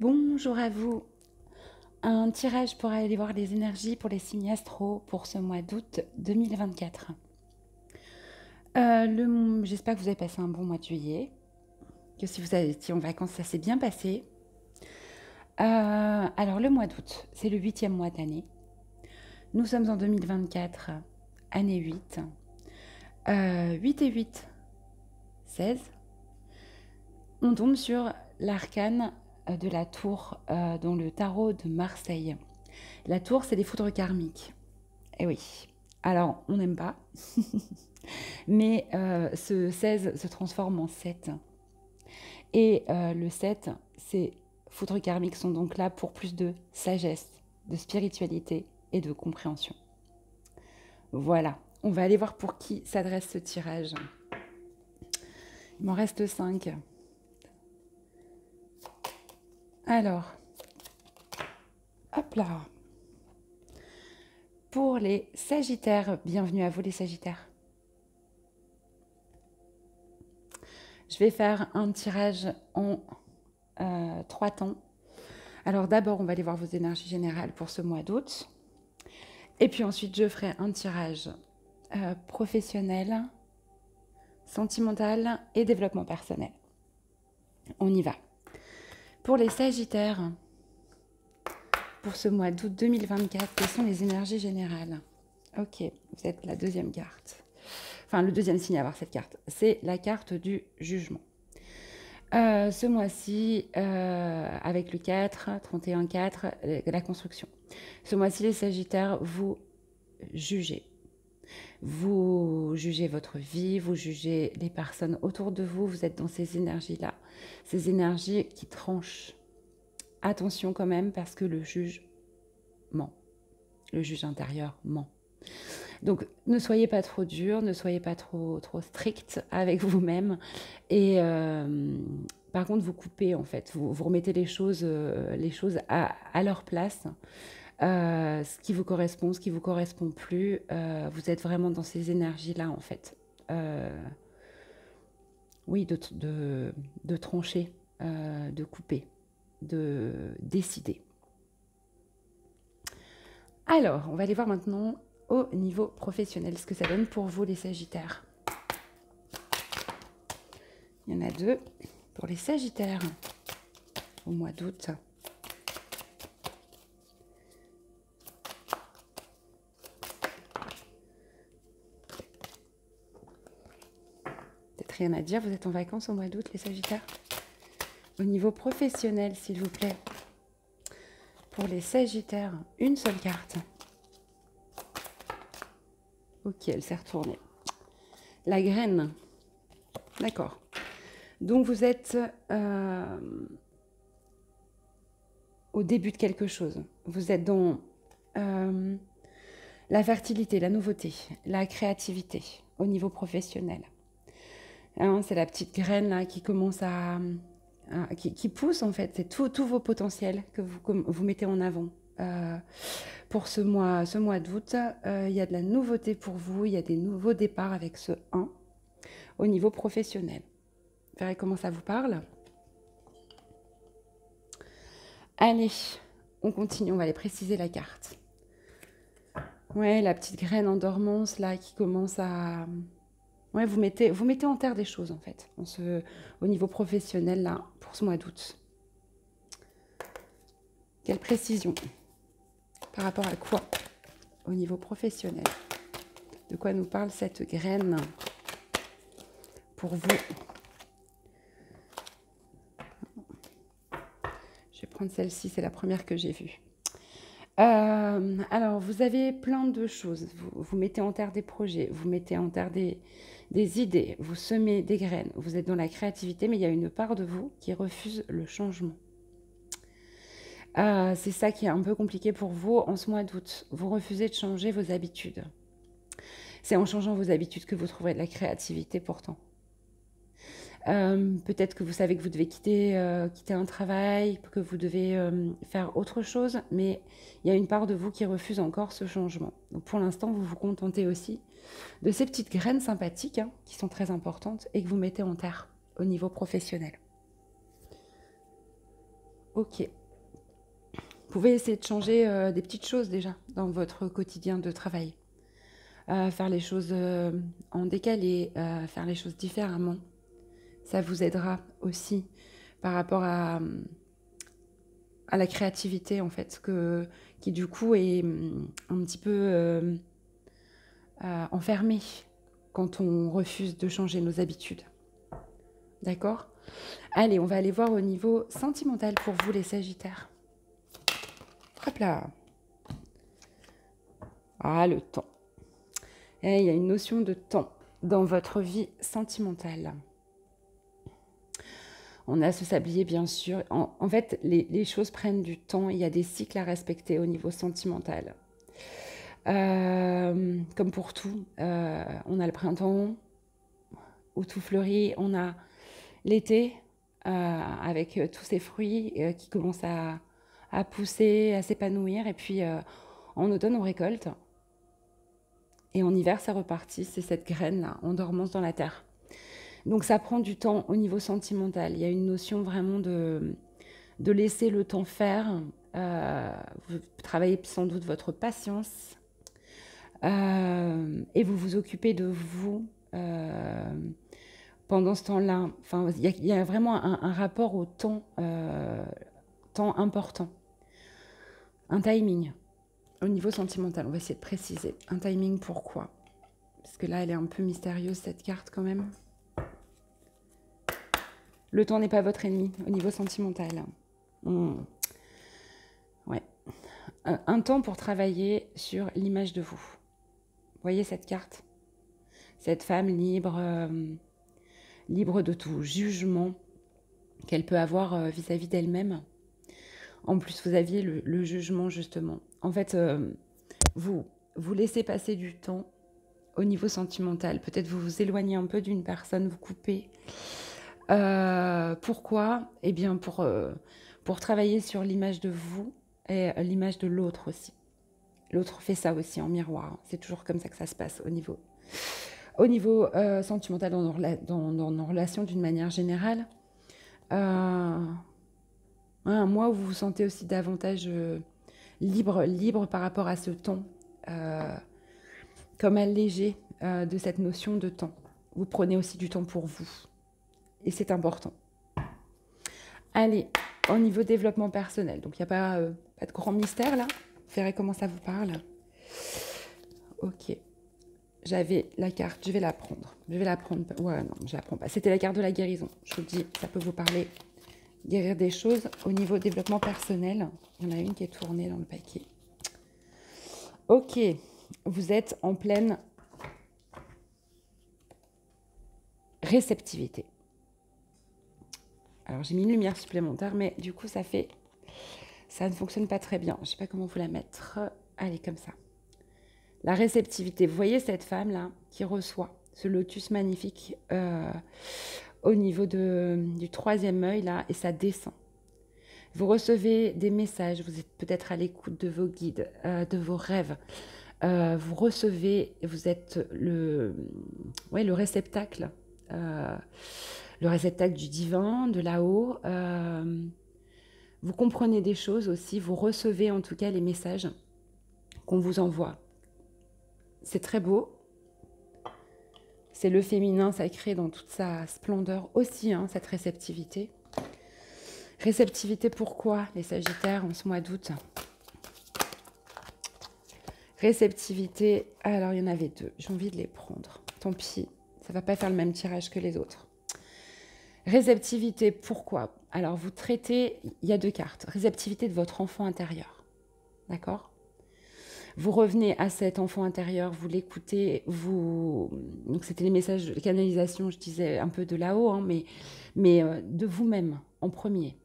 Bonjour à vous. Un tirage pour aller voir les énergies pour les signes astro pour ce mois d'août 2024. J'espère que vous avez passé un bon mois de juillet, que si vous avez été en vacances, ça s'est bien passé. Alors le mois d'août, c'est le 8e mois de l'année. Nous sommes en 2024, année 8. 8 et 8, 16. On tombe sur l'arcane de la tour dans le tarot de Marseille. La tour, c'est les foudres karmiques. Eh oui. Alors, on n'aime pas. Mais ce 16 se transforme en 7. Et le 7, ces foudres karmiques sont donc là pour plus de sagesse, de spiritualité et de compréhension. Voilà. On va aller voir pour qui s'adresse ce tirage. Il m'en reste 5. Alors, hop là. Pour les Sagittaires, bienvenue à vous les Sagittaires. Je vais faire un tirage en 3 temps. Alors d'abord, on va aller voir vos énergies générales pour ce mois d'août. Et puis ensuite, je ferai un tirage professionnel, sentimental et développement personnel. On y va. Pour les Sagittaires, pour ce mois d'août 2024, quelles sont les énergies générales? Ok, vous êtes la deuxième carte. Enfin, le deuxième signe à avoir cette carte. C'est la carte du jugement. Ce mois-ci, avec le 4, 31-4, la construction. Ce mois-ci, les Sagittaires, vous jugez. Vous jugez votre vie, vous jugez les personnes autour de vous, vous êtes dans ces énergies-là. Ces énergies qui tranchent. Attention quand même, parce que le juge ment. Le juge intérieur ment. Donc, ne soyez pas trop dur, ne soyez pas trop strict avec vous-même. Et par contre, vous coupez, en fait. Vous remettez les choses à leur place. Ce qui vous correspond, ce qui vous correspond plus. Vous êtes vraiment dans ces énergies-là, en fait. Oui, de trancher, de couper, de décider. Alors, on va aller voir maintenant au niveau professionnel, ce que ça donne pour vous les Sagittaires. Il y en a 2 pour les Sagittaires au mois d'août. Peut-être rien à dire, vous êtes en vacances au mois d'août les Sagittaires. Au niveau professionnel, s'il vous plaît, pour les Sagittaires, une seule carte. Ok, elle s'est retournée. La graine. D'accord. Donc vous êtes au début de quelque chose. Vous êtes dans la fertilité, la nouveauté, la créativité au niveau professionnel. Hein, c'est la petite graine là qui commence qui pousse en fait. C'est tous vos potentiels que vous mettez en avant. Pour ce mois d'août, il y a de la nouveauté pour vous, il y a des nouveaux départs avec ce 1 au niveau professionnel. Vous verrez comment ça vous parle. Allez, on continue, on va aller préciser la carte. Ouais, la petite graine en dormance là qui commence à... Ouais, vous mettez en terre des choses en fait, au niveau professionnel là, pour ce mois d'août. Quelle précision? Par rapport à quoi? Au niveau professionnel. De quoi nous parle cette graine pour vous? Je vais prendre celle-ci, c'est la première que j'ai vue. Alors, vous avez plein de choses. Vous mettez en terre des projets, vous mettez en terre des idées, vous semez des graines, vous êtes dans la créativité, mais il y a une part de vous qui refuse le changement. C'est ça qui est un peu compliqué pour vous en ce mois d'août. Vous refusez de changer vos habitudes. C'est en changeant vos habitudes que vous trouverez de la créativité pourtant. Peut-être que vous savez que vous devez quitter un travail, que vous devez faire autre chose, mais il y a une part de vous qui refuse encore ce changement. Donc pour l'instant, vous vous contentez aussi de ces petites graines sympathiques hein, qui sont très importantes et que vous mettez en terre au niveau professionnel. Ok. Vous pouvez essayer de changer des petites choses déjà dans votre quotidien de travail. Faire les choses en décalé, faire les choses différemment. Ça vous aidera aussi par rapport à la créativité, en fait, qui du coup est un petit peu enfermée quand on refuse de changer nos habitudes. D'accord? Allez, on va aller voir au niveau sentimental pour vous, les Sagittaires. Hop là! Ah, le temps. Et il y a une notion de temps dans votre vie sentimentale. On a ce sablier, bien sûr. En fait, les choses prennent du temps. Il y a des cycles à respecter au niveau sentimental. Comme pour tout, on a le printemps où tout fleurit. On a l'été avec tous ces fruits qui commencent à pousser, à s'épanouir. Et puis, en automne, on récolte. Et en hiver, ça repartit. C'est cette graine-là, en dormance dans la terre. Donc ça prend du temps au niveau sentimental. Il y a une notion vraiment de laisser le temps faire. Vous travaillez sans doute votre patience. Et vous vous occupez de vous pendant ce temps-là. Enfin, il y a vraiment un rapport au temps, temps important. Un timing au niveau sentimental. On va essayer de préciser. Un timing pourquoi? Parce que là, elle est un peu mystérieuse, cette carte quand même. Le temps n'est pas votre ennemi au niveau sentimental. Ouais. Un temps pour travailler sur l'image de vous. Vous voyez cette carte? Cette femme libre, libre de tout jugement qu'elle peut avoir vis-à-vis d'elle-même. En plus, vous aviez le jugement, justement. En fait, vous laissez passer du temps au niveau sentimental. Peut-être vous vous éloignez un peu d'une personne, vous coupez. Pourquoi? Eh bien, pour travailler sur l'image de vous et l'image de l'autre aussi. L'autre fait ça aussi en miroir. C'est toujours comme ça que ça se passe au niveau sentimental dans nos relations d'une manière générale. Un mois où vous vous sentez aussi davantage libre par rapport à ce temps, comme allégé de cette notion de temps. Vous prenez aussi du temps pour vous. Et c'est important. Allez, au niveau développement personnel. Donc, il n'y a pas de grand mystère, là. Vous verrez comment ça vous parle. Ok. J'avais la carte, je vais la prendre. Je vais la prendre. Ouais, non, je la prends pas. C'était la carte de la guérison. Je vous le dis, ça peut vous parler. Guérir des choses au niveau développement personnel. Il y en a une qui est tournée dans le paquet. Ok. Vous êtes en pleine réceptivité. Alors, j'ai mis une lumière supplémentaire, mais du coup, ça ne fonctionne pas très bien. Je ne sais pas comment vous la mettre. Allez, comme ça. La réceptivité. Vous voyez cette femme-là qui reçoit ce lotus magnifique au niveau du troisième œil, là, et ça descend. Vous recevez des messages, vous êtes peut-être à l'écoute de vos guides, de vos rêves. Vous recevez, vous êtes le réceptacle. Le réceptacle du divin, de là-haut. Vous comprenez des choses aussi, vous recevez en tout cas les messages qu'on vous envoie. C'est très beau. C'est le féminin sacré dans toute sa splendeur aussi, hein, cette réceptivité. Réceptivité pourquoi, les Sagittaires, en ce mois d'août? Réceptivité, alors il y en avait deux, j'ai envie de les prendre. Tant pis, ça ne va pas faire le même tirage que les autres. Réceptivité, pourquoi? Alors, vous traitez, il y a deux cartes. Réceptivité de votre enfant intérieur, d'accord? Vous revenez à cet enfant intérieur, vous l'écoutez, donc c'était les messages de canalisation, je disais un peu de là-haut, hein, mais de vous-même en premier,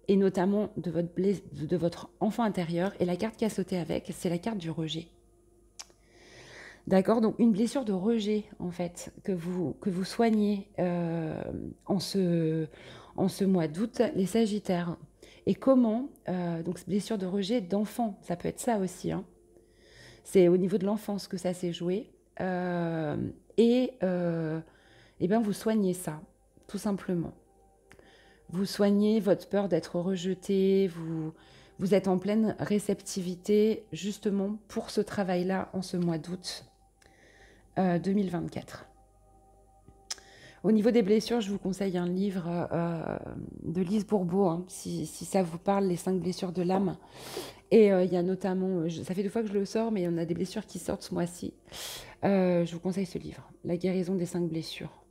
et notamment de votre enfant intérieur. Et la carte qui a sauté avec, c'est la carte du rejet. D'accord, donc une blessure de rejet, en fait, que vous soignez en ce mois d'août, les Sagittaires. Et comment, donc cette blessure de rejet d'enfant, ça peut être ça aussi, hein. C'est au niveau de l'enfance que ça s'est joué. Et bien vous soignez ça, tout simplement. Vous soignez votre peur d'être rejeté, vous êtes en pleine réceptivité justement pour ce travail-là en ce mois d'août 2024. Au niveau des blessures, je vous conseille un livre de Lise Bourbeau, hein, si ça vous parle, Les 5 blessures de l'âme. Et il y a notamment, ça fait 2 fois que je le sors, mais on a des blessures qui sortent ce mois-ci. Je vous conseille ce livre, La guérison des 5 blessures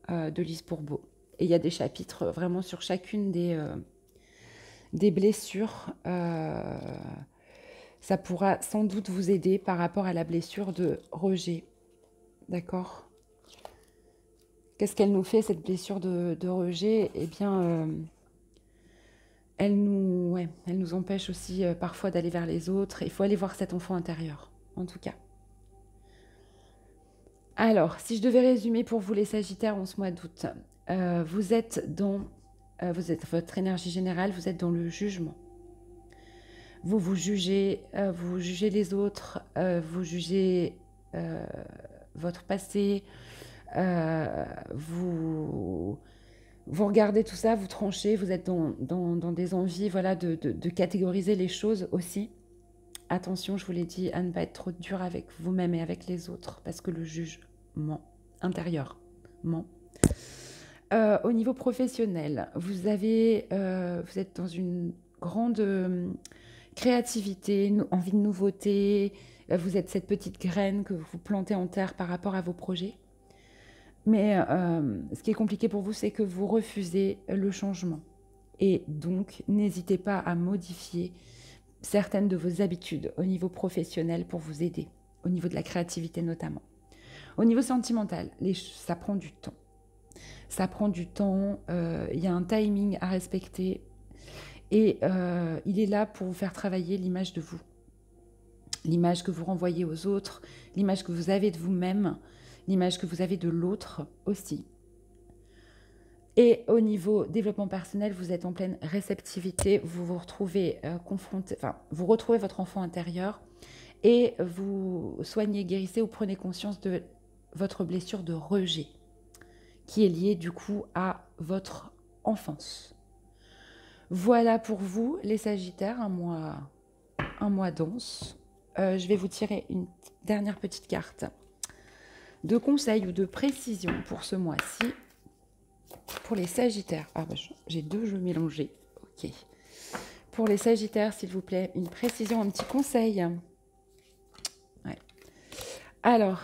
de Lise Bourbeau. Et il y a des chapitres vraiment sur chacune des blessures. Ça pourra sans doute vous aider par rapport à la blessure de rejet. D'accord ? Qu'est-ce qu'elle nous fait, cette blessure de rejet? Eh bien, elle nous empêche aussi parfois d'aller vers les autres. Il faut aller voir cet enfant intérieur, en tout cas. Alors, si je devais résumer pour vous les Sagittaires en ce mois d'août, vous êtes votre énergie générale, vous êtes dans le jugement. Vous jugez les autres, vous jugez votre passé, vous regardez tout ça, vous tranchez, vous êtes dans des envies voilà, de catégoriser les choses aussi. Attention, je vous l'ai dit, à ne pas être trop dur avec vous-même et avec les autres, parce que le jugement intérieur ment. Au niveau professionnel, vous êtes dans une grande créativité, envie de nouveauté, vous êtes cette petite graine que vous plantez en terre par rapport à vos projets. Mais ce qui est compliqué pour vous, c'est que vous refusez le changement. Et donc, n'hésitez pas à modifier certaines de vos habitudes au niveau professionnel pour vous aider, au niveau de la créativité notamment. Au niveau sentimental, ça prend du temps. Ça prend du temps, il y a un timing à respecter et il est là pour vous faire travailler l'image de vous. L'image que vous renvoyez aux autres, l'image que vous avez de vous-même, l'image que vous avez de l'autre aussi. Et au niveau développement personnel, vous êtes en pleine réceptivité, vous vous retrouvez vous retrouvez votre enfant intérieur et vous soignez, guérissez ou prenez conscience de votre blessure de rejet qui est liée du coup à votre enfance. Voilà pour vous les Sagittaires, un mois dense. Je vais vous tirer une dernière petite carte de conseil ou de précision pour ce mois-ci. Pour les Sagittaires, j'ai 2 jeux mélangés. Ok. Pour les Sagittaires, s'il vous plaît, une précision, un petit conseil. Ouais. Alors,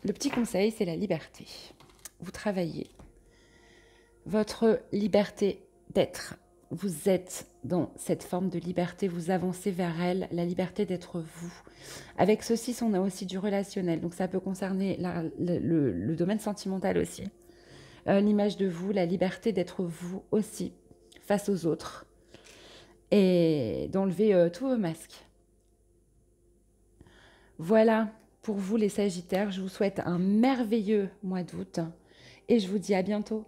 le petit conseil, c'est la liberté. Vous travaillez votre liberté d'être. Vous êtes dans cette forme de liberté, vous avancez vers elle, la liberté d'être vous. Avec ceci, on a aussi du relationnel, donc ça peut concerner le domaine sentimental aussi. L'image de vous, la liberté d'être vous aussi, face aux autres, et d'enlever tous vos masques. Voilà pour vous les Sagittaires, je vous souhaite un merveilleux mois d'août, et je vous dis à bientôt.